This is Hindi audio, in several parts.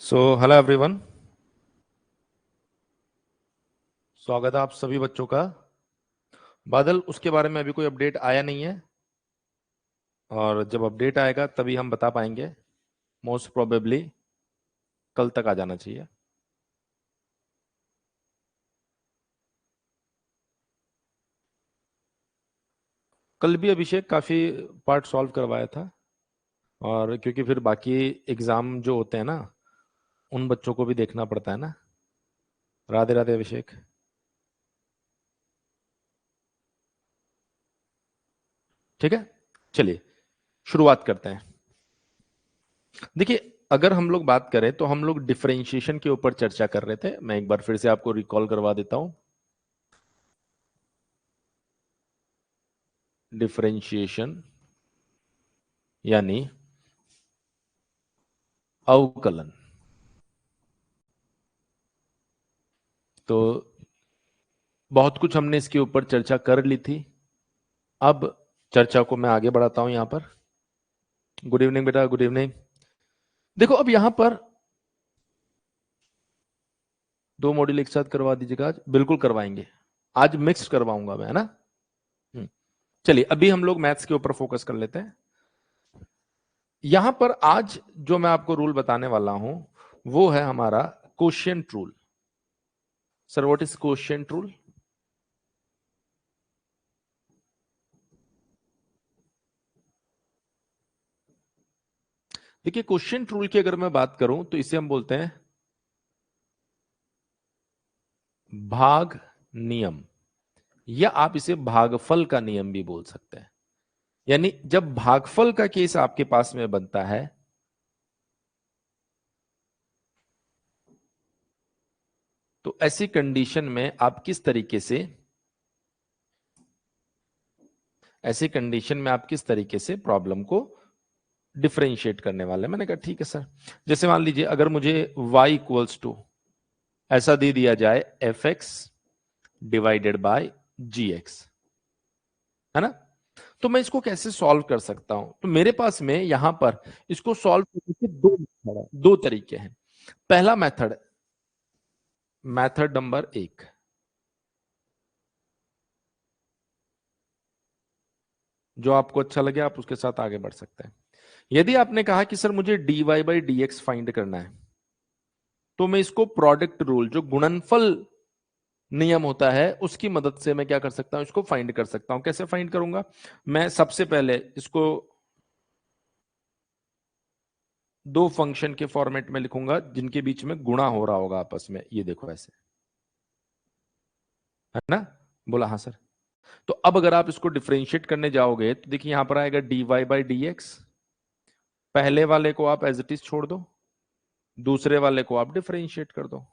हेलो एवरीवन, स्वागत है आप सभी बच्चों का। बादल, उसके बारे में अभी कोई अपडेट आया नहीं है और जब अपडेट आएगा तभी हम बता पाएंगे। मोस्ट प्रोबेबली कल तक आ जाना चाहिए। कल भी अभिषेक काफी पार्ट सॉल्व करवाया था, और क्योंकि फिर बाकी एग्जाम जो होते हैं ना, उन बच्चों को भी देखना पड़ता है ना। राधे राधे अभिषेक। ठीक है, चलिए शुरुआत करते हैं। देखिए, अगर हम लोग बात करें तो हम लोग डिफरेंशिएशन के ऊपर चर्चा कर रहे थे। मैं एक बार फिर से आपको रिकॉल करवा देता हूं। डिफरेंशिएशन यानी अवकलन। तो बहुत कुछ हमने इसके ऊपर चर्चा कर ली थी। अब चर्चा को मैं आगे बढ़ाता हूं यहां पर। गुड इवनिंग बेटा, गुड इवनिंग। देखो, अब यहां पर दो मॉड्यूल एक साथ करवा दीजिएगा। आज बिल्कुल करवाएंगे, आज मिक्स करवाऊंगा मैं, है ना। हम्म, चलिए अभी हम लोग मैथ्स के ऊपर फोकस कर लेते हैं। यहां पर आज जो मैं आपको रूल बताने वाला हूं वो है हमारा quotient rule. Sir, what is quotient rule? देखिए, क्वोशिएंट रूल की अगर मैं बात करूं तो इसे हम बोलते हैं भाग नियम, या आप इसे भागफल का नियम भी बोल सकते हैं। यानी जब भागफल का केस आपके पास में बनता है तो ऐसी कंडीशन में आप किस तरीके से प्रॉब्लम को डिफरेंशिएट करने वाले हैं। मैंने कहा ठीक है सर। जैसे मान लीजिए, अगर मुझे y इक्वल्स टू ऐसा दे दिया जाए f x divided by g x, है ना, तो मैं इसको कैसे सॉल्व कर सकता हूं? तो मेरे पास में यहां पर इसको सॉल्व करने के दो मेथड है, दो तरीके हैं। पहला मेथड, मेथड नंबर एक, जो आपको अच्छा लगे आप उसके साथ आगे बढ़ सकते हैं। यदि आपने कहा कि सर मुझे dy by d x find करना है, तो मैं इसको प्रोडक्ट रूल, जो गुणनफल नियम होता है, उसकी मदद से मैं क्या कर सकता हूं, इसको फाइंड कर सकता हूं। कैसे फाइंड करूंगा? मैं सबसे पहले इसको दो फंक्शन के फॉर्मेट में लिखूंगा जिनके बीच में गुणा हो रहा होगा आपस में। ये देखो ऐसे, है ना। बोला हाँ सर। तो अब अगर आप इसको डिफरेंशिएट करने जाओगे तो देखिए यहां पर आएगा dy बाई डी एक्स। पहले वाले को आप एज इट इज छोड़ दो, दूसरे वाले को आप डिफरेंशिएट कर दो।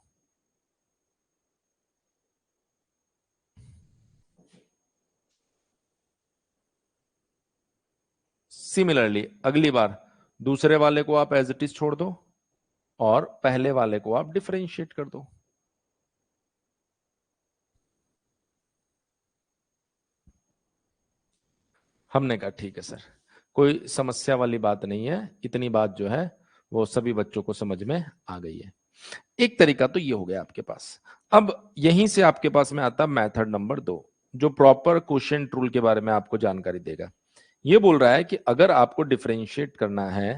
सिमिलरली अगली बार दूसरे वाले को आप एज इट इज छोड़ दो और पहले वाले को आप डिफरेंशिएट कर दो। हमने कहा ठीक है सर, कोई समस्या वाली बात नहीं है। इतनी बात जो है वो सभी बच्चों को समझ में आ गई है। एक तरीका तो ये हो गया आपके पास। अब यहीं से आपके पास में आता मेथड नंबर दो, जो प्रॉपर क्वोशिएंट रूल के बारे में आपको जानकारी देगा। ये बोल रहा है कि अगर आपको डिफरेंशिएट करना है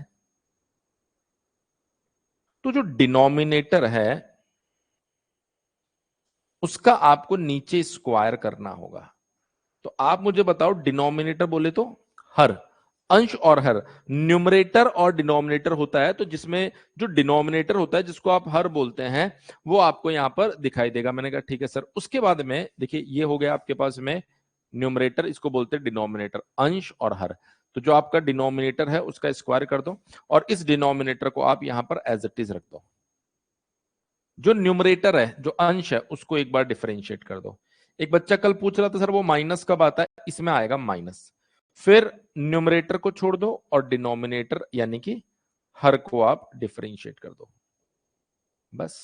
तो जो डिनोमिनेटर है उसका आपको नीचे स्क्वायर करना होगा। तो आप मुझे बताओ, डिनोमिनेटर बोले तो हर, अंश और हर। न्यूमरेटर और डिनोमिनेटर होता है, तो जिसमें जो डिनोमिनेटर होता है जिसको आप हर बोलते हैं वो आपको यहां पर दिखाई देगा। मैंने कहा ठीक है सर। उसके बाद में देखिए ये हो गया आपके पास में न्यूमरेटर, इसको बोलते हैं डिनोमिनेटर, अंश और हर। तो जो आपका डिनोमिनेटर है उसका स्क्वायर कर दो और इस डिनोमिनेटर को आप यहां पर एज इट इज रख दो। जो न्यूमरेटर है, जो अंश है, उसको एक बार डिफरेंशिएट कर दो। एक बच्चा कल पूछ रहा था सर वो माइनस कब आता है, इसमें आएगा माइनस। फिर न्यूमरेटर को छोड़ दो और डिनोमिनेटर यानी कि हर को आप डिफरेंशिएट कर दो। बस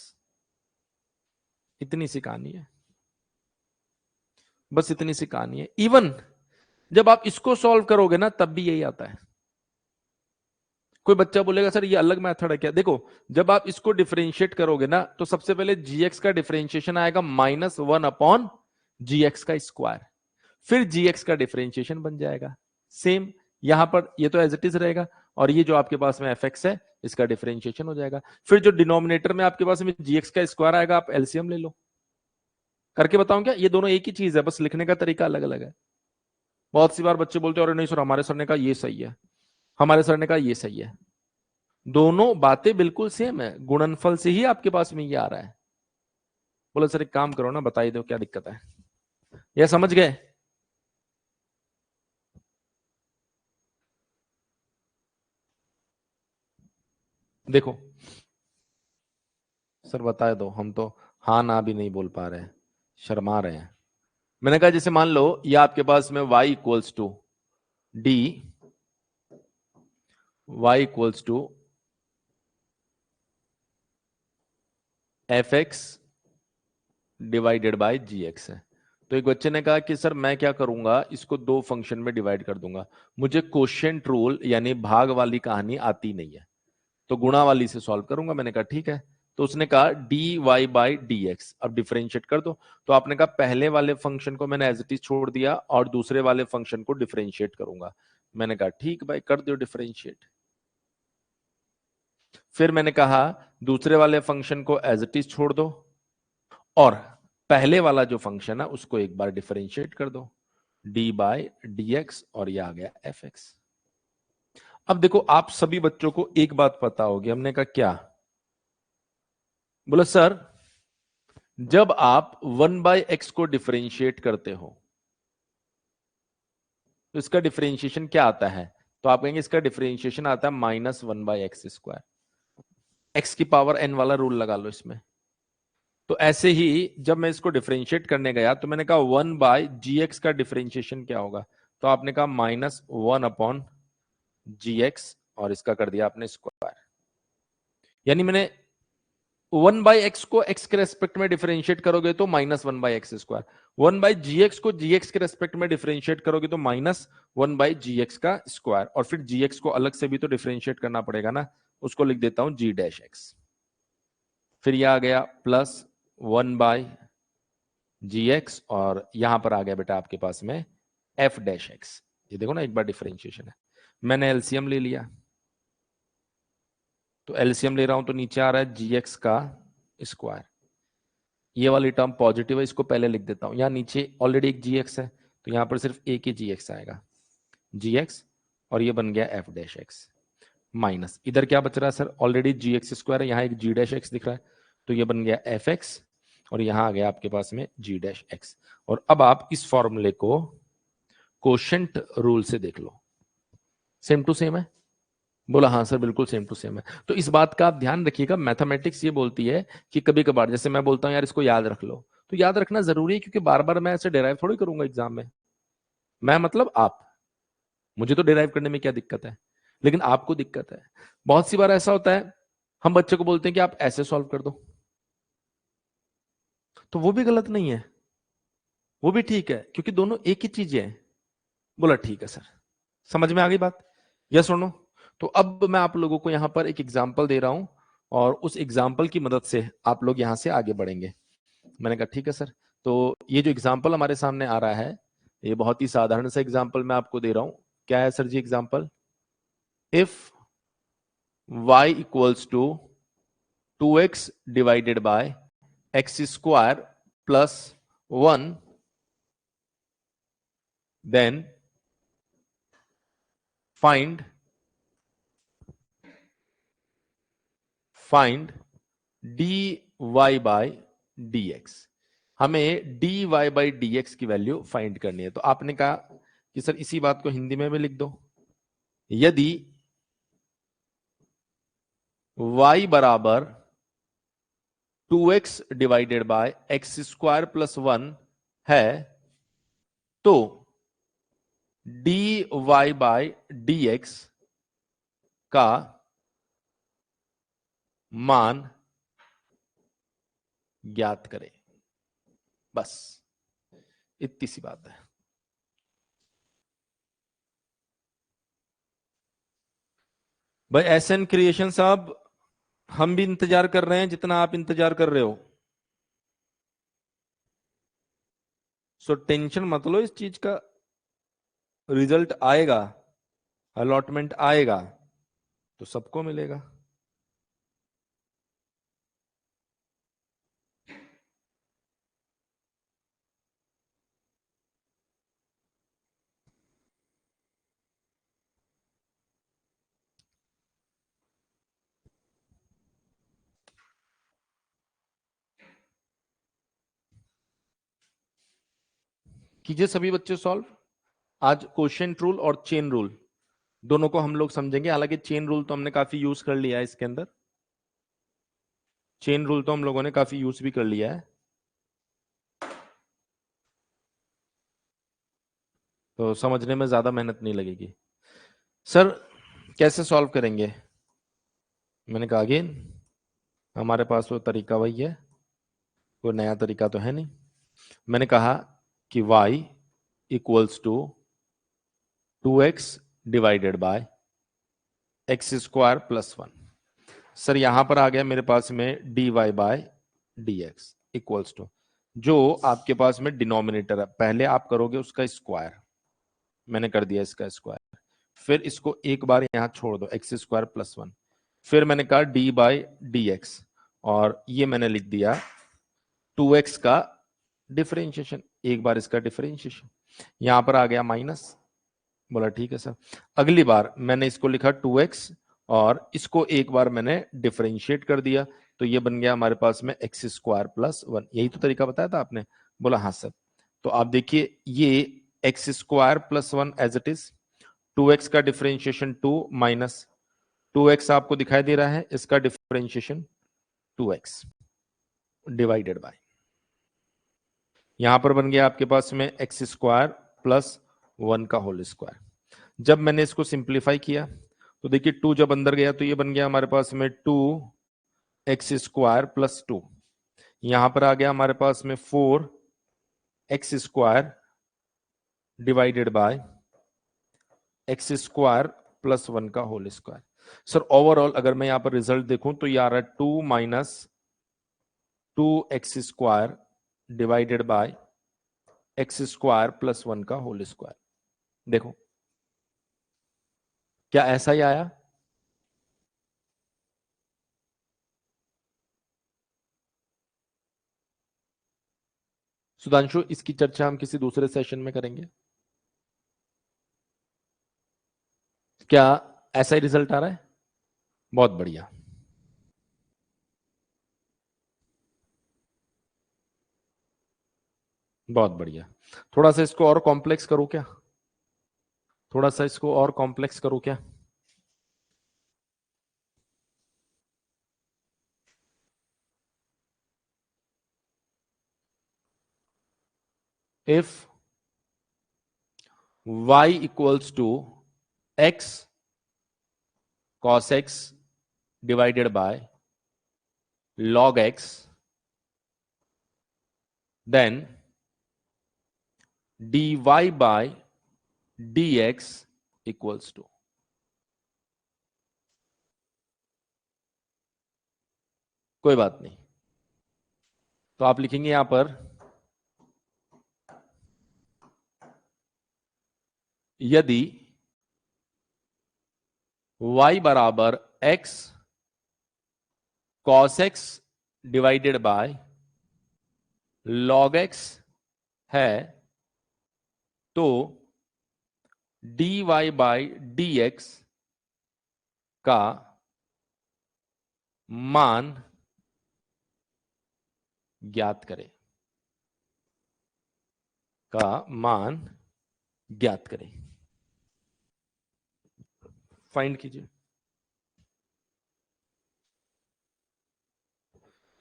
इतनी सी कहानी है। बस इतनी सी कहानी है। इवन जब आप इसको सॉल्व करोगे ना तब भी यही आता है। कोई बच्चा बोलेगा सर ये अलग मेथड है क्या? देखो, जब आप इसको डिफरेंशिएट करोगे ना, तो सबसे पहले जीएक्स का डिफरेंशिएशन आएगा -1/gx²। फिर जीएक्स का डिफरेंशिएशन बन जाएगा सेम। यहां पर ये तो एज इट इज रहेगा, और ये जो आपके पास में एफ एक्स है, इसका डिफरेंशिएशन हो जाएगा। फिर जो डिनोमिनेटर में आपके पास में जीएक्स का स्क्वायर आएगा, आप एलसीएम ले लो। करके बताऊं क्या? ये दोनों एक ही चीज है, बस लिखने का तरीका अलग अलग है। बहुत सी बार बच्चे बोलते हैं अरे नहीं सर, हमारे सर ने कहा ये सही है, हमारे सर ने कहा ये सही है। दोनों बातें बिल्कुल सेम है, गुणनफल से ही आपके पास में ये आ रहा है। बोलो सर एक काम करो ना, बता ही दो क्या दिक्कत है, यह समझ गए? देखो सर बता दो, हम तो हाँ ना भी नहीं बोल पा रहे हैं, शर्मा रहे हैं। मैंने कहा जैसे मान लो ये आपके पास में y equals to D, y equals to f x divided by g x है। तो एक बच्चे ने कहा कि सर मैं क्या करूंगा, इसको दो फंक्शन में डिवाइड कर दूंगा, मुझे क्वोशिएंट रूल यानी भाग वाली कहानी आती नहीं है, तो गुणा वाली से सॉल्व करूंगा। मैंने कहा ठीक है। तो उसने कहा d y by d x, अब डिफरेंशिएट कर दो। तो आपने कहा पहले वाले फंक्शन को मैंने एज इट इज छोड़ दिया और दूसरे वाले फंक्शन को डिफरेंशिएट करूंगा। मैंने कहा ठीक भाई, कर दो डिफरेंशिएट। फिर मैंने कहा दूसरे वाले फंक्शन को एज इट इज छोड़ दो और पहले वाला जो फंक्शन है उसको एक बार डिफरेंशिएट कर दो, डी बाय डी एक्स, और ये आ गया एफ एक्स। अब देखो आप सभी बच्चों को एक बात पता होगी, हमने कहा क्या? बोला सर जब आप 1/x को डिफरेंशिएट करते हो तो इसका डिफरेंशिएशन क्या आता है? तो आप कहेंगे इसका डिफरेंशिएशन आता है -1/x²। एक्स की पावर n वाला रूल लगा लो इसमें। तो ऐसे ही जब मैं इसको डिफरेंशिएट करने गया तो मैंने कहा 1/gx का डिफरेंशिएशन क्या होगा? तो आपने कहा -1/gx, और इसका कर दिया आपने स्क्वायर। यानी मैंने 1/x को x के रेस्पेक्ट में डिफरेंशिएट करोगे तो -1/x²। 1/gx को gx के रेस्पेक्ट में डिफरेंशिएट करोगे तो -1/gx का स्क्वायर, और फिर gx को अलग से भी तो डिफरेंशिएट करना पड़ेगा ना, उसको लिख देता हूं g-x। फिर यह आ गया +1/gx, और यहां पर आ गया बेटा आपके पास में f-x। ये देखो ना, एक बार डिफरेंशिएशन है, मैंने एलसीएम ले लिया। तो एलसीएम ले रहा हूं तो नीचे आ रहा है gx का स्क्वायर। ये वाली टर्म पॉजिटिव है, इसको पहले लिख देता हूं। यहां नीचे ऑलरेडी एक gx है, तो यहां पर सिर्फ एक ही gx आएगा, gx, और ये बन गया f-x माइनस, इधर क्या बच रहा है सर? ऑलरेडी gx² है, यहाँ एक g-x दिख रहा है, तो ये बन गया f(x), और यहां आ गया आपके पास में g-x। और अब आप इस फॉर्मूले को कोशेंट रूल से देख लो, सेम टू सेम है। बोला हाँ सर बिल्कुल सेम टू सेम है। तो इस बात का आप ध्यान रखिएगा, मैथमेटिक्स ये बोलती है कि कभी कभार जैसे मैं बोलता हूँ यार इसको याद रख लो, तो याद रखना जरूरी है, क्योंकि बार बार मैं ऐसे डिराइव थोड़ी करूंगा एग्जाम में। मैं मतलब आप, मुझे तो डिराइव करने में क्या दिक्कत है, लेकिन आपको दिक्कत है। बहुत सी बार ऐसा होता है, हम बच्चे को बोलते हैं कि आप ऐसे सॉल्व कर दो, तो वो भी गलत नहीं है, वो भी ठीक है, क्योंकि दोनों एक ही चीजें हैं। बोला ठीक है सर, समझ में आ गई बात, यस सुनो। तो अब मैं आप लोगों को यहां पर एक एग्जाम्पल दे रहा हूं, और उस एग्जाम्पल की मदद से आप लोग यहां से आगे बढ़ेंगे। मैंने कहा ठीक है सर। तो ये जो एग्जाम्पल हमारे सामने आ रहा है, ये बहुत ही साधारण सा एग्जाम्पल मैं आपको दे रहा हूं। क्या है sir ji example? If y equals to 2x divided by x² plus 1, then find dy by dx। हमें dy बाई dx की वैल्यू फाइंड करनी है। तो आपने कहा कि सर इसी बात को हिंदी में भी लिख दो। यदि y बराबर 2x divided by x² plus 1 है, तो dy बाय dx का मान ज्ञात करें। बस इतनी सी बात है। भाई एसएन क्रिएशन साहब, हम भी इंतजार कर रहे हैं जितना आप इंतजार कर रहे हो। सो टेंशन मत लो इस चीज का, रिजल्ट आएगा, अलॉटमेंट आएगा तो सबको मिलेगा। कीजिए सभी बच्चे सॉल्व। आज क्वोशिएंट रूल और चेन रूल दोनों को हम लोग समझेंगे। हालांकि चेन रूल तो हमने काफी यूज कर लिया है इसके अंदर, चेन रूल तो हम लोगों ने काफी यूज भी कर लिया है, तो समझने में ज्यादा मेहनत नहीं लगेगी। सर कैसे सॉल्व करेंगे? मैंने कहा अगेन, हमारे पास वो तरीका वही है, कोई नया तरीका तो है नहीं। मैंने कहा कि y equals to 2x divided by x square plus 1। Sir यहां पर आ गया मेरे पास में dy by dx equals to, जो आपके पास में डिनोमिनेटर है पहले आप करोगे उसका स्क्वायर, मैंने कर दिया इसका स्क्वायर, फिर इसको एक बार यहां छोड़ दो एक्स स्क्वायर प्लस 1, फिर मैंने कहा डी बाई डी एक्स, और ये मैंने लिख दिया 2x का डिफरेंशिएशन, एक बार इसका डिफरेंशिएशन, यहां पर आ गया माइनस, बोला ठीक है सर। अगली बार मैंने इसको लिखा 2x और इसको एक बार मैंने डिफरेंशिएट कर दिया, तो ये बन गया हमारे पास में एक्स स्क्वायर प्लस 1। यही तो तरीका बताया था आपने? बोला हाँ सर। तो आप देखिए ये x square plus 1 as it is, 2x का डिफरेंशिएशन 2 माइनस 2x आपको दिखाई दे रहा है, इसका डिफरेंशिएशन 2x डिवाइडेड बाय, यहां पर बन गया आपके पास में एक्स स्क्वायर प्लस 1 का होल स्क्वायर। जब मैंने इसको सिंप्लीफाई किया तो देखिए 2 जब अंदर गया तो ये बन गया हमारे पास में 2x स्क्वायर प्लस 2, यहां पर आ गया हमारे पास में 4x square divided by x square plus 1 का होल स्क्वायर। सर ओवरऑल अगर मैं यहां पर रिजल्ट देखूं तो ये आ रहा है 2 minus 2x square divided by x square plus 1 का होल स्क्वायर। देखो क्या ऐसा ही आया? सुधांशु इसकी चर्चा हम किसी दूसरे सेशन में करेंगे। क्या ऐसा ही रिजल्ट आ रहा है? बहुत बढ़िया। बहुत बढ़िया। थोड़ा सा इसको और कॉम्प्लेक्स करो क्या? थोड़ा सा इसको और कॉम्प्लेक्स करो क्या? If y equals to x cos x divided by log x, then dy by dx equals to, कोई बात नहीं, तो आप लिखेंगे यहां पर यदि y बराबर x cos x divided by log x है तो dy बाय dx का मान ज्ञात करें, का मान ज्ञात करें, फाइंड कीजिए।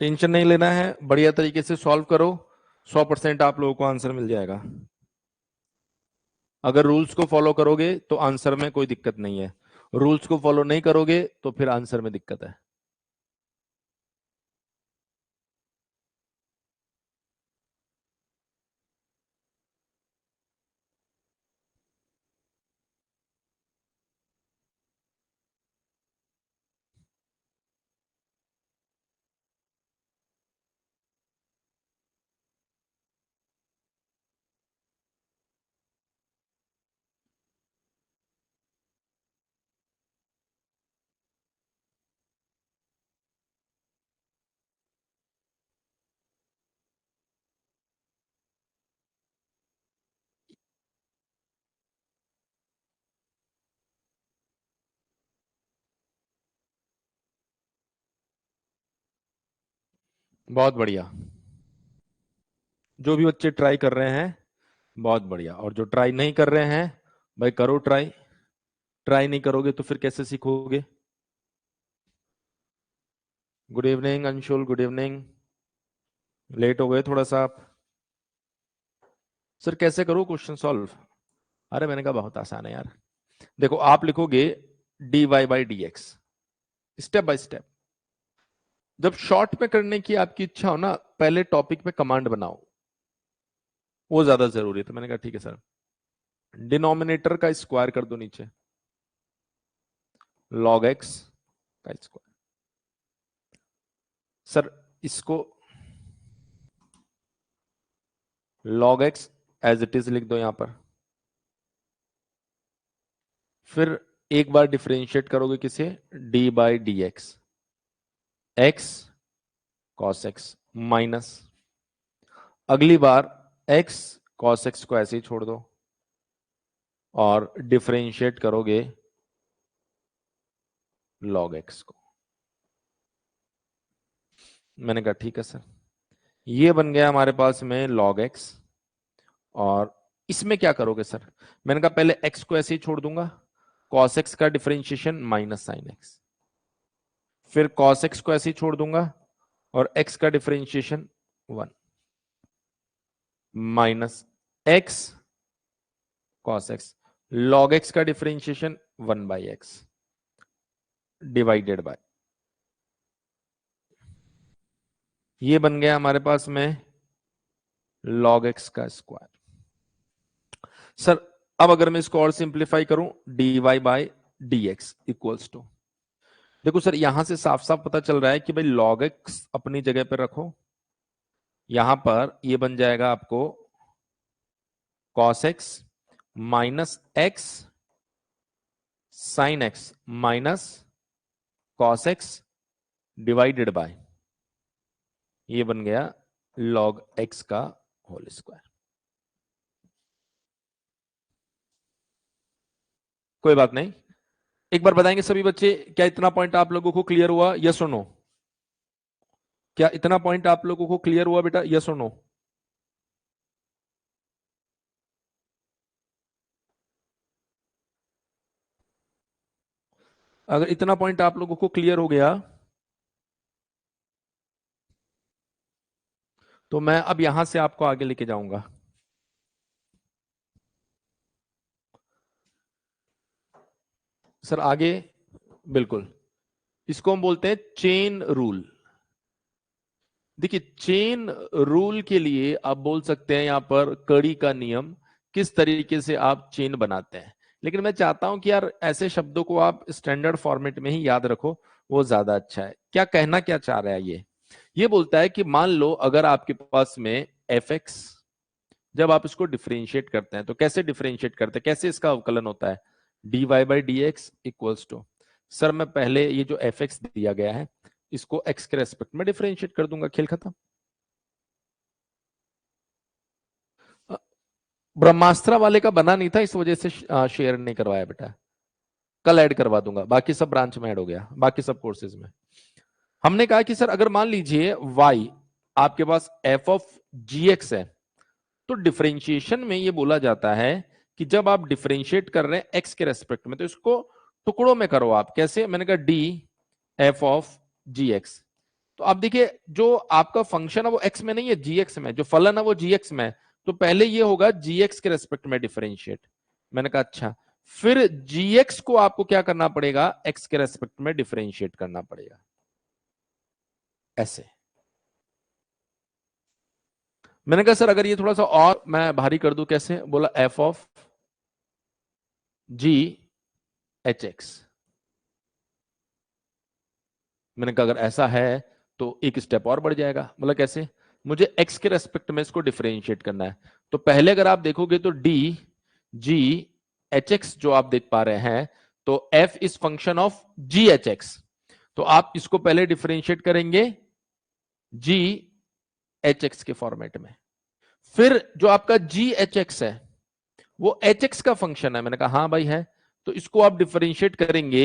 टेंशन नहीं लेना है, बढ़िया तरीके से सॉल्व करो, 100% आप लोगों को आंसर मिल जाएगा। अगर रूल्स को फॉलो करोगे तो आंसर में कोई दिक्कत नहीं है, रूल्स को फॉलो नहीं करोगे तो फिर आंसर में दिक्कत है। बहुत बढ़िया। जो भी बच्चे ट्राई कर रहे हैं बहुत बढ़िया, और जो ट्राई नहीं कर रहे हैं भाई करो ट्राई। ट्राई नहीं करोगे तो फिर कैसे सीखोगे। Good evening Anshul, good evening. Late हो गए थोड़ा सा आप। सर कैसे करो क्वेश्चन सॉल्व। अरे मैंने कहा बहुत आसान है यार। देखो आप लिखोगे dy by d x, step by step. जब शॉर्ट में करने की आपकी इच्छा हो ना, पहले टॉपिक में कमांड बनाओ, वो ज्यादा जरूरी है। तो मैंने कहा ठीक है सर। डिनोमिनेटर का स्क्वायर कर दो नीचे, log x का स्क्वायर। सर इसको log x as it is लिख दो यहां पर। फिर एक बार डिफरेंशिएट करोगे किसे, D by d x, x cos x minus, अगली बार x cos x को ऐसे ही छोड़ दो और डिफरेंशिएट करोगे log x को। मैंने कहा ठीक है सर। ये बन गया हमारे पास में log x, और इसमें क्या करोगे सर। मैंने कहा पहले x को ऐसे ही छोड़ दूंगा, cos x का डिफरेंशिएशन माइनस साइन x, फिर cos x को ऐसे ही छोड़ दूंगा और x का differentiation 1 minus x cos x, log x का differentiation 1 by x divided by, ये बन गया हमारे पास में log x का स्क्वायर। सर अब अगर मैं इसको और सिंप्लीफाई करूं, dy by d x equals to, देखो सर यहां से साफ साफ पता चल रहा है कि भाई log x अपनी जगह पर रखो, यहां पर ये बन जाएगा आपको cos x minus x sine x minus cos x divided by, ये बन गया log x का होल स्क्वायर। कोई बात नहीं, एक बार बताएंगे सभी बच्चे, क्या इतना पॉइंट आप लोगों को क्लियर हुआ, यस और नो। क्या इतना पॉइंट आप लोगों को क्लियर हुआ बेटा, यस और नो। अगर इतना पॉइंट आप लोगों को क्लियर हो गया तो मैं अब यहां से आपको आगे लेके जाऊंगा। सर आगे, बिल्कुल, इसको हम बोलते हैं चेन रूल। देखिए चेन रूल के लिए आप बोल सकते हैं यहां पर कड़ी का नियम, किस तरीके से आप चेन बनाते हैं। लेकिन मैं चाहता हूं कि यार ऐसे शब्दों को आप स्टैंडर्ड फॉर्मेट में ही याद रखो, वो ज्यादा अच्छा है। क्या कहना क्या चाह रहा है ये बोलता है कि मान लो अगर आपके पास में एफ एक्स, जब आप इसको डिफरेंशिएट करते हैं तो कैसे डिफरेंशिएट करते हैं, कैसे इसका अवकलन होता है, d y by d x equals to, sir मैं पहले ये जो एफ एक्स दिया गया है इसको एक्स के रेस्पेक्ट में डिफरेंशिएट कर दूंगा, खेल खत्म। ब्रह्मास्त्र वाले का बना नहीं था, इस वजह से शेयर नहीं करवाया बेटा, कल ऐड करवा दूंगा, बाकी सब ब्रांच में ऐड हो गया, बाकी सब कोर्सेज में। हमने कहा कि सर अगर मान लीजिए y आपके पास f ऑफ जी एक्स है, तो डिफरेंशिएशन में ये बोला जाता है कि जब आप डिफरेंशिएट कर रहे हैं x के रेस्पेक्ट में तो इसको टुकड़ों में करो आप। कैसे, मैंने कहा d f of g x. तो आप देखिए जो आपका फंक्शन है वो x में नहीं है, जी एक्स में, जो फलन है वो जी एक्स में है, तो पहले ये होगा जी एक्स के रेस्पेक्ट में डिफरेंशिएट। मैंने कहा अच्छा, फिर जी एक्स को आपको क्या करना पड़ेगा, x के रेस्पेक्ट में डिफरेंशिएट करना पड़ेगा, ऐसे। मैंने कहा सर अगर ये थोड़ा सा और मैं भारी कर दूं कैसे, बोला F of ji H x. मैंने कहा अगर ऐसा है तो एक स्टेप और बढ़ जाएगा, बोला कैसे, मुझे एक्स के रेस्पेक्ट में इसको डिफरेंशिएट करना है। तो पहले अगर आप देखोगे तो डी जी एच एक्स जो आप देख पा रहे हैं, तो F is function of ji H x, तो आप इसको पहले डिफरेंशिएट करेंगे जी एच एक्स के फॉर्मेट में। फिर जो आपका जी एच एक्स है वो एच एक्स का फंक्शन है, मैंने कहा हाँ भाई है, तो इसको आप डिफरेंशिएट करेंगे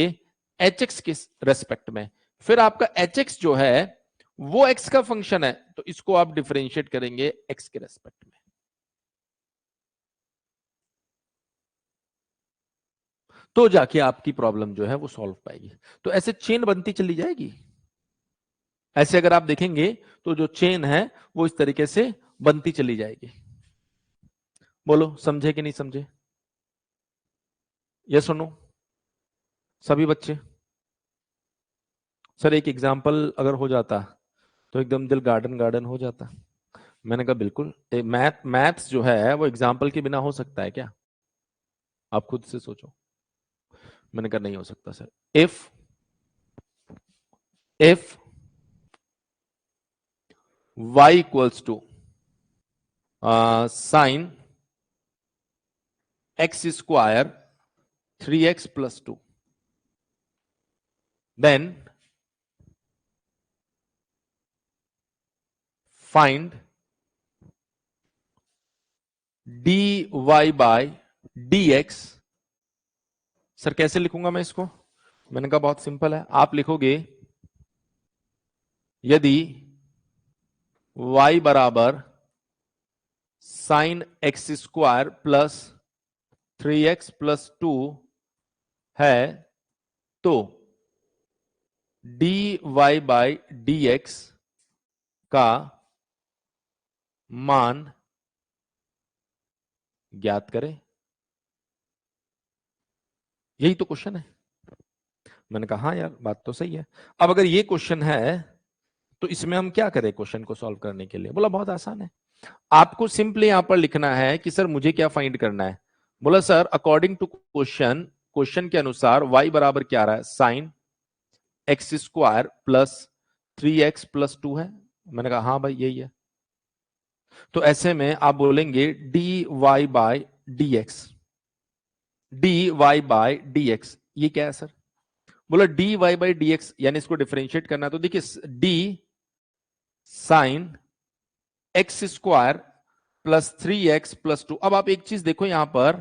एच एक्स के रेस्पेक्ट में। फिर आपका एच एक्स जो है वो x का फंक्शन है, तो इसको आप डिफरेंशिएट करेंगे x के रेस्पेक्ट में। तो जाके आपकी प्रॉब्लम जो है वो सॉल्व पाएगी। तो ऐसे चेन बनती चली जाएगी। ऐसे अगर आप देखेंगे तो जो चेन है वो इस तरीके से बनती चली जाएगी। बोलो समझे कि नहीं समझे? ये सुनो सभी बच्चे। सर एक एग्जाम्पल अगर हो जाता तो एकदम दिल गार्डन गार्डन हो जाता। मैंने कहा बिल्कुल। मैथ्स जो है वो एग्जाम्पल के बिना हो सकता है क्या? आप खुद से सोचो। मैंने कहा नहीं हो सकता sir. If y equals to sine x square 3x plus 2, then find dy by dx। Sir कैसे लिखूंगा मैं इसको? मैंने कहा बहुत सिंपल है, आप लिखोगे यदि y बराबर sign x square plus 3x plus 2 है तो dy बाई dx का मान ज्ञात करें। यही तो क्वेश्चन है। मैंने कहा हाँ यार बात तो सही है। अब अगर ये क्वेश्चन है तो इसमें हम क्या करें क्वेश्चन को सॉल्व करने के लिए? बोला बहुत आसान है, आपको सिंपली यहां पर लिखना है कि सर मुझे क्या फाइंड करना है। बोला sir according to question, question के अनुसार y बराबर क्या आ रहा है? Sine x square plus 3x plus 2 है। मैंने कहा हाँ भाई यही है। तो ऐसे में आप बोलेंगे dy by dx, dy by dx ये क्या है सर? बोला dy बाई dx यानी इसको डिफरेंशिएट करना है। तो देखिए d sign x square plus 3x plus 2। अब आप एक चीज देखो यहां पर,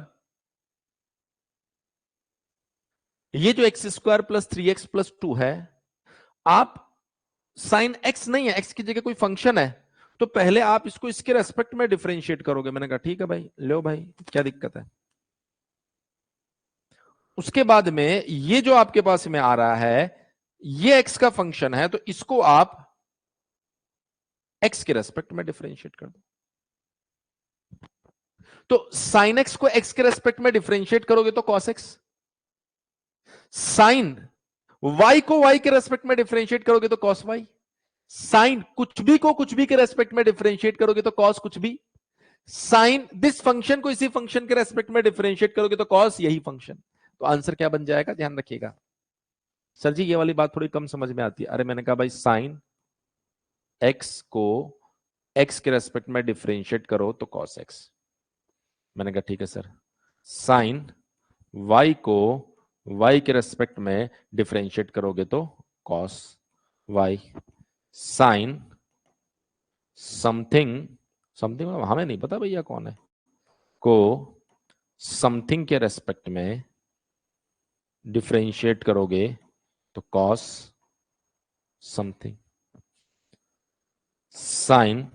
ये जो x square plus 3x plus 2 है, आप साइन x नहीं है, x की जगह कोई फंक्शन है, तो पहले आप इसको इसके रेस्पेक्ट में डिफरेंशिएट करोगे। मैंने कहा ठीक है भाई, लो भाई क्या दिक्कत है। उसके बाद में ये जो आपके पास में आ रहा है ये x का फंक्शन है, तो इसको आप x के रेस्पेक्ट में डिफरेंशिएट कर दो। तो साइन x को x के रेस्पेक्ट में डिफरेंशिएट करोगे तो cos x, साइन y को y के रेस्पेक्ट में डिफरेंशिएट करोगे तो cos y, साइन कुछ भी को कुछ भी के रेस्पेक्ट में डिफरेंशिएट करोगे तो cos कुछ भी, साइन दिस फंक्शन को इसी फंक्शन के रेस्पेक्ट में डिफरेंशिएट करोगे तो cos यही फंक्शन। तो आंसर क्या बन जाएगा? ध्यान रखिएगा। सर जी ये वाली बात थोड़ी कम समझ में आती है। अरे मैंने कहा भाई साइन x को x के रेस्पेक्ट में डिफरेंशिएट करो तो cos x। मैंने कहा ठीक है सर। साइन y को y के रेस्पेक्ट में डिफरेंशिएट करोगे तो cos y, sine something, something हमें नहीं पता भैया कौन है, को समथिंग के रेस्पेक्ट में डिफरेंशिएट करोगे तो cos समथिंग, साइन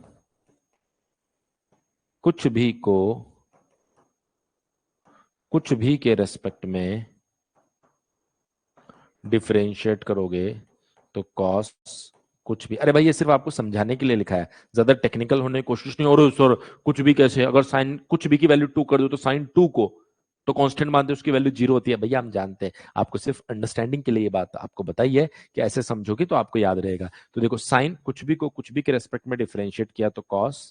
कुछ भी को कुछ भी के रेस्पेक्ट में डिफरेंशिएट करोगे तो cos कुछ भी। अरे भाई ये सिर्फ आपको समझाने के लिए लिखा है, ज्यादा टेक्निकल होने की कोशिश नहीं। और सर कुछ भी कैसे? अगर साइन कुछ भी की वैल्यू 2 कर दो तो साइन 2 को तो कांस्टेंट मानते उसकी वैल्यू 0 होती है। भैया हम जानते हैं, आपको सिर्फ अंडरस्टैंडिंग के लिए ये बात आपको बताई है कि ऐसे समझोगे तो आपको याद रहेगा। तो देखो साइन कुछ भी को कुछ भी के रेस्पेक्ट में डिफरेंशिएट किया तो cos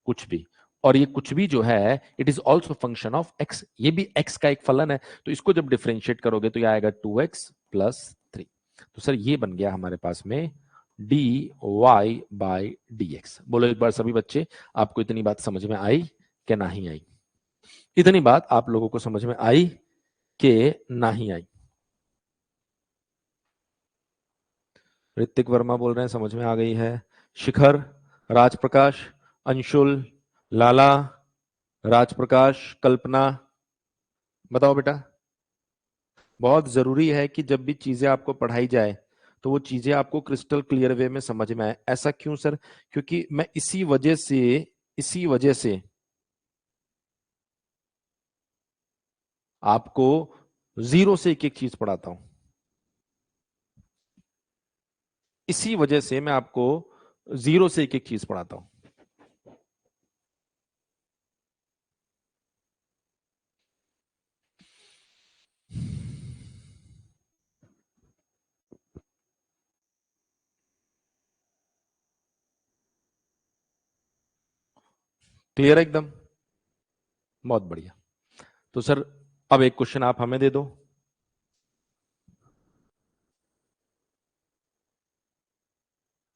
कुछ भी, और ये कुछ भी जो है it is also function of x, ये भी x का एक फलन है। तो इसको जब डिफरेंशिएट करोगे तो ये आएगा 2x प्लस 3। तो सर ये बन गया हमारे पास में dy बाई dx। बोलो एक बार सभी बच्चे, आपको इतनी बात समझ में आई कि नहीं आई? इतनी बात आप लोगों को समझ में आई कि नहीं आई? ऋतिक वर्मा बोल रहे हैं समझ में आ गई है। शिखर, राजप्रकाश, अंशुल, लाला, राजप्रकाश, कल्पना, बताओ बेटा। बहुत जरूरी है कि जब भी चीजें आपको पढ़ाई जाए तो वो चीजें आपको क्रिस्टल क्लियर वे में समझ में आए। ऐसा क्यों सर? क्योंकि मैं इसी वजह से आपको जीरो से एक एक चीज पढ़ाता हूं। इसी वजह से मैं आपको जीरो से एक एक चीज पढ़ाता हूं। क्लियर है एकदम? बहुत बढ़िया। तो सर अब एक क्वेश्चन आप हमें दे दो।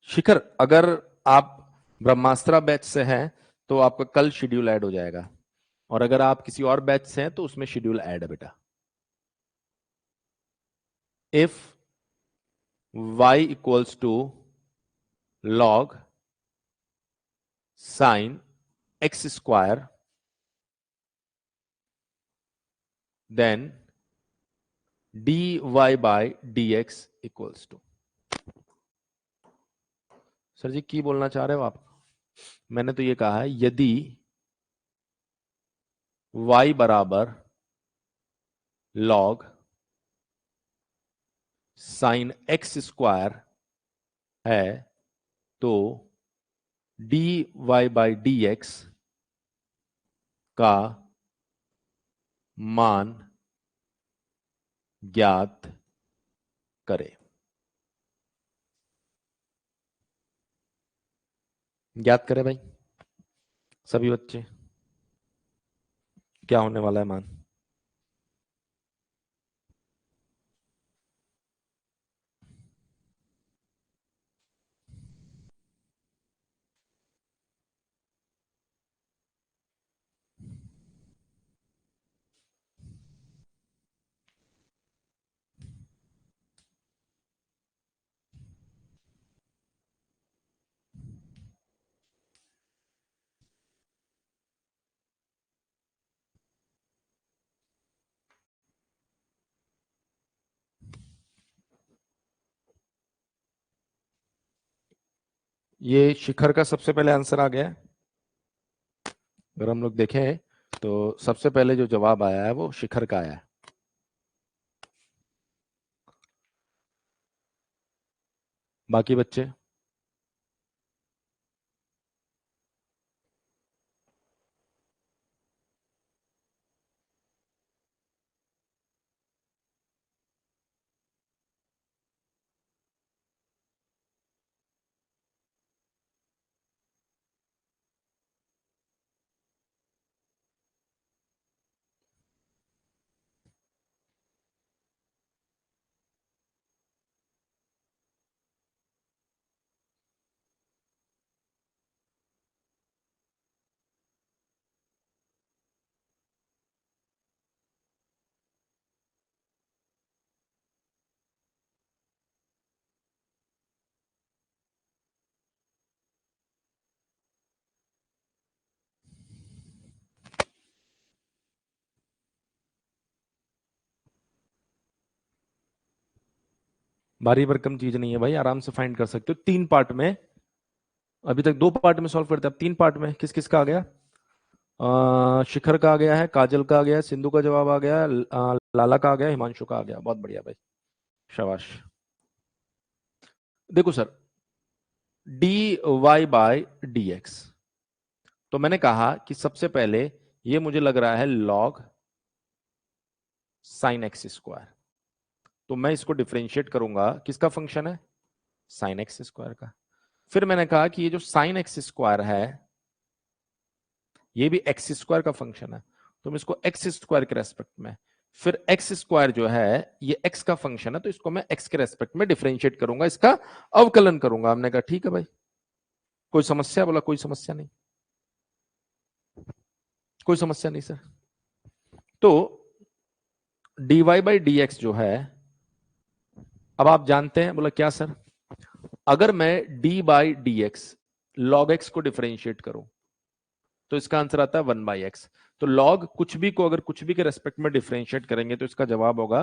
शिखर, अगर आप ब्रह्मास्त्र बैच से हैं तो आपका कल शेड्यूल ऐड हो जाएगा, और अगर आप किसी और बैच से हैं तो उसमें शेड्यूल ऐड है बेटा। If y equals to log sine x square, then dy by dx equals to. Sir ji की बोलना चाह रहे हो आप? मैंने तो ये कहा है यदि y बराबर log साइन एक्स स्क्वायर है तो dy बाय dx का मान ज्ञात करें। ज्ञात करें भाई सभी बच्चे। क्या होने वाला है मान? ये शिखर का सबसे पहले आंसर आ गया है। अगर हम लोग देखें तो सबसे पहले जो जवाब आया है वो शिखर का आया है। बाकी बच्चे? भारी भरकम चीज नहीं है भाई, आराम से फाइंड कर सकते हो 3 पार्ट में। अभी तक 2 पार्ट में सॉल्व करते हैं, अब 3 पार्ट में। किस किस का आ गया? शिखर का आ गया है, काजल का आ गया है, सिंधु का जवाब आ गया है, लाला का आ गया, हिमांशु का आ गया। बहुत बढ़िया भाई, शाबाश। देखो सर, dy बाय dx, तो मैंने कहा कि सबसे पहले ये मुझे लग रहा है log साइन एक्स स्क्वायर, तो मैं इसको डिफरेंशिएट करूंगा। किसका फंक्शन है? साइन एक्स स्क्वायर का। फिर मैंने कहा कि ये जो साइन एक्स स्क्वायर है ये भी एक्स स्क्वायर का फंक्शन है, तो मैं इसको एक्स स्क्वायर के रेस्पेक्ट में, फिर एक्स स्क्वायर जो है ये एक्स का फंक्शन है तो इसको मैं एक्स के रेस्पेक्ट में डिफरेंशिएट करूंगा, इसका अवकलन करूंगा। हमने कहा ठीक है भाई, कोई समस्या? बोला कोई समस्या नहीं, कोई समस्या नहीं सर। तो dy बाई डी जो है, अब आप जानते हैं। बोला क्या सर? अगर मैं d by d x log x को डिफरेंशिएट करूं तो इसका आंसर आता है 1/x। तो लॉग कुछ भी को अगर कुछ भी के रेस्पेक्ट में डिफरेंशिएट करेंगे तो इसका जवाब होगा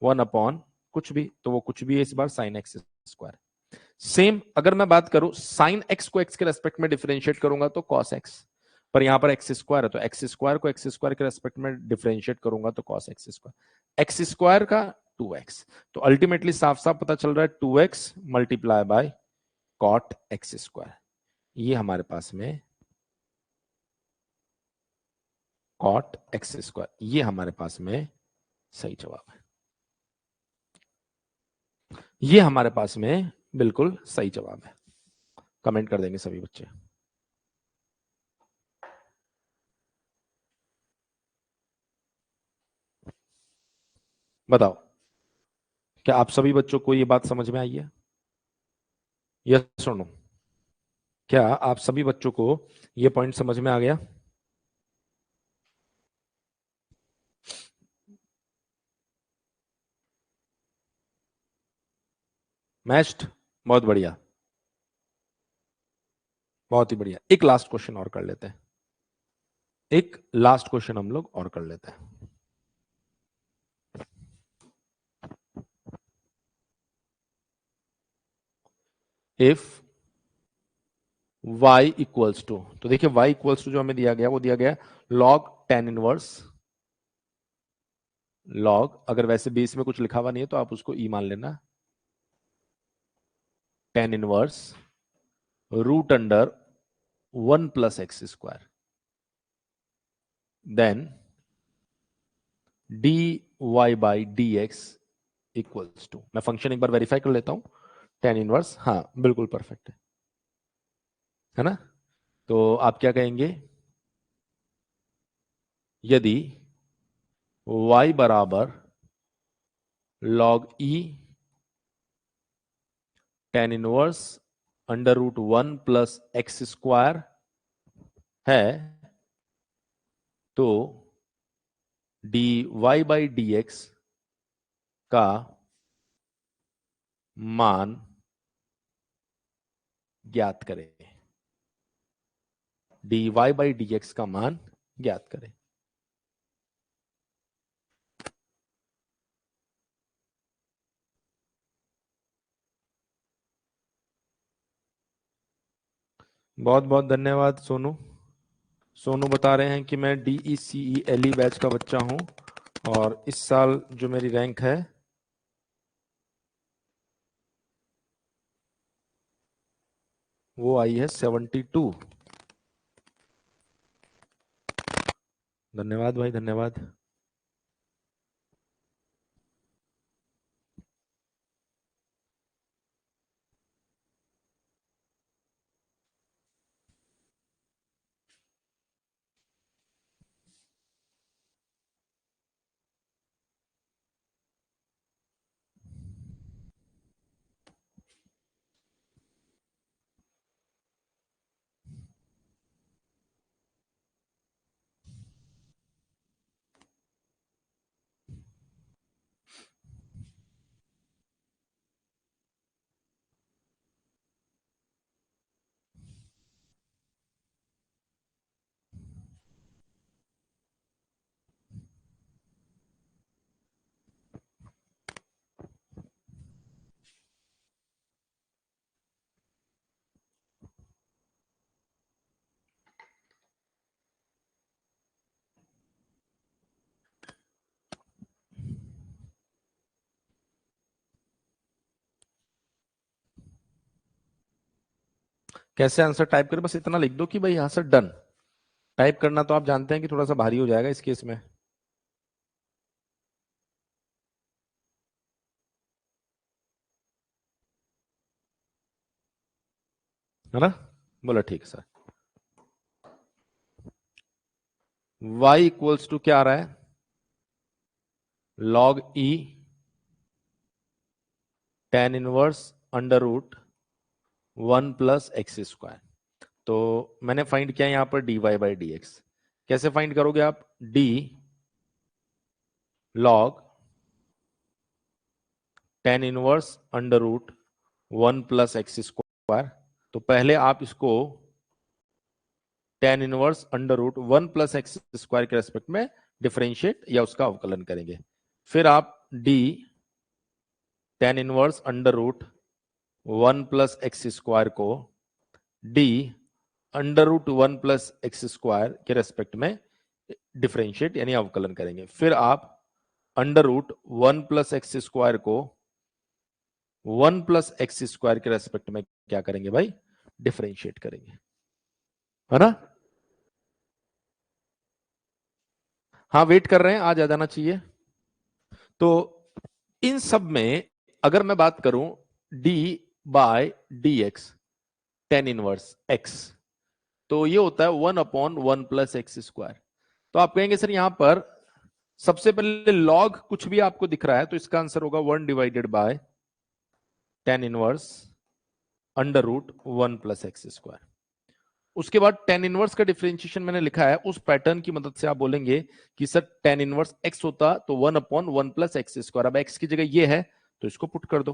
1 अपॉन कुछ भी, तो वो कुछ भी है इस बार साइन एक्स स्क्वायर। सेम अगर मैं बात करूं साइन एक्स को एक्स के रेस्पेक्ट में डिफरेंशिएट करूंगा तो कॉस एक्स, पर यहां पर एक्स स्क्वायर है तो एक्स स्क्वायर को एक्स स्क्वायर के रेस्पेक्ट में डिफरेंशिएट करूंगा तो cos x square, x square का 2x, तो अल्टीमेटली साफ साफ पता चल रहा है 2x multiply by cot x square, ये हमारे पास में कॉट एक्स स्क्वायर, ये हमारे पास में सही जवाब है, ये हमारे पास में बिल्कुल सही जवाब है। कमेंट कर देंगे सभी बच्चे। बताओ क्या आप सभी बच्चों को ये बात समझ में आई है? यस सुनो, क्या आप सभी बच्चों को ये पॉइंट समझ में आ गया? मैच्ड, बहुत बढ़िया, बहुत ही बढ़िया। एक लास्ट क्वेश्चन और कर लेते हैं, एक लास्ट क्वेश्चन हम लोग और कर लेते हैं। इफ y इक्वल्स टू, तो देखिए y इक्वल्स टू जो हमें दिया गया वो दिया गया log tan इनवर्स log, अगर वैसे बेस में कुछ लिखा हुआ नहीं है तो आप उसको ई मान लेना, tan inverse root under 1 plus x square, then dy by dx equals to, मैं फंक्शन एक बार वेरीफाई कर लेता हूं, tan इनवर्स, हाँ बिल्कुल परफेक्ट है ना? तो आप क्या कहेंगे, यदि y बराबर log e tan inverse under root 1 plus x square है तो dy बाई dx का मान ज्ञात करें, dy बाई dx का मान ज्ञात करें। बहुत बहुत धन्यवाद सोनू। सोनू बता रहे हैं कि मैं DECELE बैच का बच्चा हूं और इस साल जो मेरी रैंक है वो आई है 72। धन्यवाद भाई, धन्यवाद। कैसे आंसर टाइप करें, बस इतना लिख दो कि भाई यहां से डन। टाइप करना तो आप जानते हैं कि थोड़ा सा भारी हो जाएगा इस केस में, है ना? बोला ठीक सर। y इक्वल्स टू क्या आ रहा है, log e tan inverse under root 1 plus x square, तो मैंने फाइंड किया यहां पर dy बाई डी एक्स। कैसे फाइंड करोगे आप, d log tan inverse under root 1 plus x square, तो पहले आप इसको tan inverse under root 1 plus x square के रेस्पेक्ट में डिफरेंशिएट या उसका अवकलन करेंगे, फिर आप d tan inverse under root one plus x square को d under root one plus x square के रेस्पेक्ट में डिफरेंशिएट यानी अवकलन करेंगे। फिर आप under root one plus x square को वन प्लस एक्स स्क्वायर के रेस्पेक्ट में क्या करेंगे भाई, डिफरेंशिएट करेंगे, है ना। हाँ वेट कर रहे हैं, आज आ जाना चाहिए। तो इन सब में अगर मैं बात करूं d by d x tan inverse x, तो ये होता है 1/1 प्लस एक्स स्क्वायर। तो आप कहेंगे सर यहां पर सबसे पहले लॉग कुछ भी आपको दिख रहा है तो इसका आंसर होगा 1 divided by tan inverse under root 1 plus x square. उसके बाद टेन इनवर्स का डिफरेंशिएशन मैंने लिखा है, उस पैटर्न की मदद से आप बोलेंगे कि सर टेन इनवर्स x होता तो 1/1 प्लस एक्स स्क्वायर। अब x की जगह ये है तो इसको पुट कर दो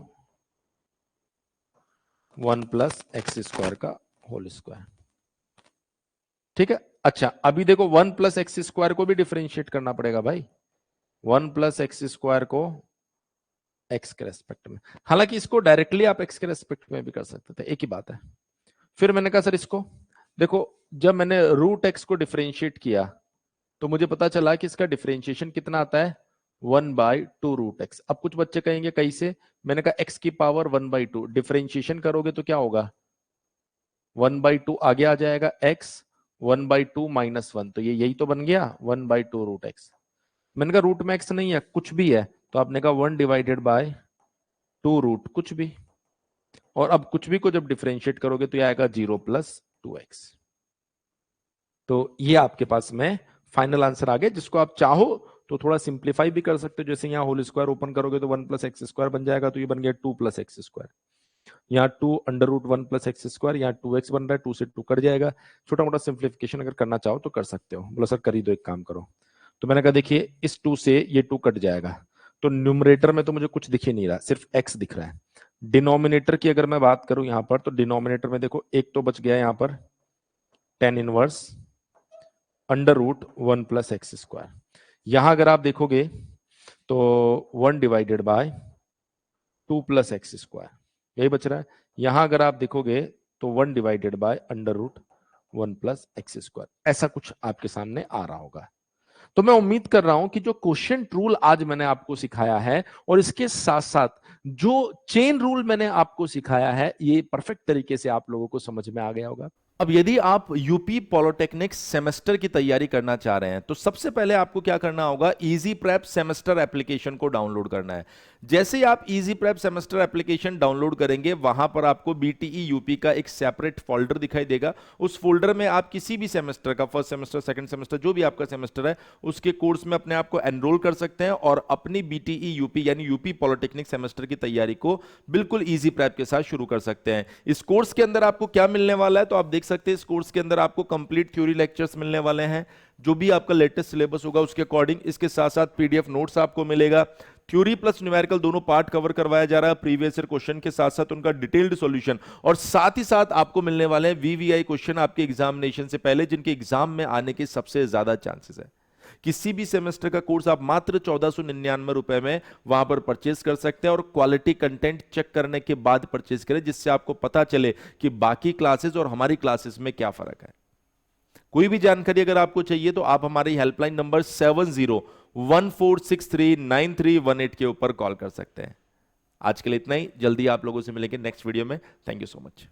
1 प्लस एक्स स्क्वायर का होल स्क्वायर, ठीक है। अच्छा अभी देखो 1 प्लस एक्स स्क्वायर को भी डिफरेंशिएट करना पड़ेगा भाई, 1 प्लस एक्स स्क्वायर को x के रेस्पेक्ट में। हालांकि इसको डायरेक्टली आप x के रेस्पेक्ट में भी कर सकते थे, एक ही बात है। फिर मैंने कहा सर इसको देखो, जब मैंने रूट एक्स को डिफरेंशिएट किया तो मुझे पता चला कि इसका डिफरेंशिएशन कितना आता है 1/2 रूट एक्स। अब कुछ बच्चे कहेंगे कैसे, मैंने कहा x की पावर 1/2 डिफरेंशिएशन करोगे तो क्या होगा 1/2 आगे आ जाएगा x 1/2 माइनस 1, तो ये यही तो बन गया 1/2 रूट एक्स। मैंने कहा रूट में x नहीं है कुछ भी है, तो आपने कहा 1 डिवाइडेड बाय 2 रूट कुछ भी, और अब कुछ भी को जब डिफरेंशिएट करोगे तो ये आएगा 0 प्लस 2x। तो ये आपके पास में फाइनल आंसर आ गया, जिसको आप चाहो तो थोड़ा सिंप्लीफाई भी कर सकते हो। जैसे यहाँ होल स्क्वायर ओपन करोगे तो 1 प्लस एक्स स्क्वायर बन जाएगा, तो ये बन गया 2 प्लस एक्स स्क्वायर। यहाँ 2 under root 1 plus x square, यहाँ 2x बन रहा है, 2 से 2 कट जाएगा। छोटा मोटा सिंप्लीफिकेशन अगर करना चाहो तो कर सकते हो। बोला सर कर ही दो, एक काम करो। तो मैंने कहा देखिए इस 2 से ये 2 कट जाएगा, तो न्यूमरेटर में तो मुझे कुछ दिख ही नहीं रहा, सिर्फ x दिख रहा है। डिनोमिनेटर की अगर मैं बात करूं यहाँ पर, तो डिनोमिनेटर में देखो एक तो बच गया यहाँ पर tan inverse under root 1 plus x square. यहां अगर आप देखोगे तो 1 divided by 2 plus x square यही बच रहा है। यहां अगर आप देखोगे तो 1 divided by under root 1 plus x square, ऐसा कुछ आपके सामने आ रहा होगा। तो मैं उम्मीद कर रहा हूं कि जो क्वोशिएंट रूल आज मैंने आपको सिखाया है और इसके साथ साथ जो चेन रूल मैंने आपको सिखाया है, ये परफेक्ट तरीके से आप लोगों को समझ में आ गया होगा। अब यदि आप यूपी पॉलिटेक्निक सेमेस्टर की तैयारी करना चाह रहे हैं तो सबसे पहले आपको क्या करना होगा, इजी प्रेप सेमेस्टर एप्लीकेशन को डाउनलोड करना है। जैसे ही आप easy prep semester application download करेंगे, वहां पर आपको बीटीई यूपी का एक सेपरेट फोल्डर दिखाई देगा। उस फोल्डर में आप किसी भी सेमेस्टर का, फर्स्ट सेमेस्टर सेकंड सेमेस्टर जो भी आपका सेमेस्टर है, उसके कोर्स में अपने आप को एनरोल कर सकते हैं और अपनी बीटीई यूपी यानी यूपी पॉलिटेक्निक सेमेस्टर की तैयारी को बिल्कुल इजी प्रेप के साथ शुरू कर सकते हैं। इस कोर्स के अंदर आपको क्या मिलने वाला है, तो आप देख सकते हैं इस कोर्स के अंदर आपको कंप्लीट थ्योरी लेक्चर्स मिलने वाले हैं, जो भी आपका लेटेस्ट सिलेबस होगा उसके अकॉर्डिंग। इसके साथ साथ पीडीएफ नोट्स आपको मिलेगा, थ्योरी प्लस न्यूमेरिकल दोनों पार्ट कवर करवाया जा रहा है, प्रीवियस ईयर क्वेश्चन के साथ साथ उनका डिटेल्ड सॉल्यूशन, और साथ ही साथ आपको मिलने वाले हैं वीवीआई क्वेश्चन आपके एग्जामिनेशन से पहले, जिनके एग्जाम में आने के सबसे ज्यादा चांसेस है। किसी भी सेमेस्टर का कोर्स आप मात्र 1499 रुपए में वहां पर परचेज कर सकते हैं, और क्वालिटी कंटेंट चेक करने के बाद परचेज करें, जिससे आपको पता चले कि बाकी क्लासेस और हमारी क्लासेस में क्या फर्क है। कोई भी जानकारी अगर आपको चाहिए तो आप हमारी हेल्पलाइन नंबर 7014639318 के ऊपर कॉल कर सकते हैं। आज के लिए इतना ही, जल्दी आप लोगों से मिलेंगे नेक्स्ट वीडियो में। Thank you so much.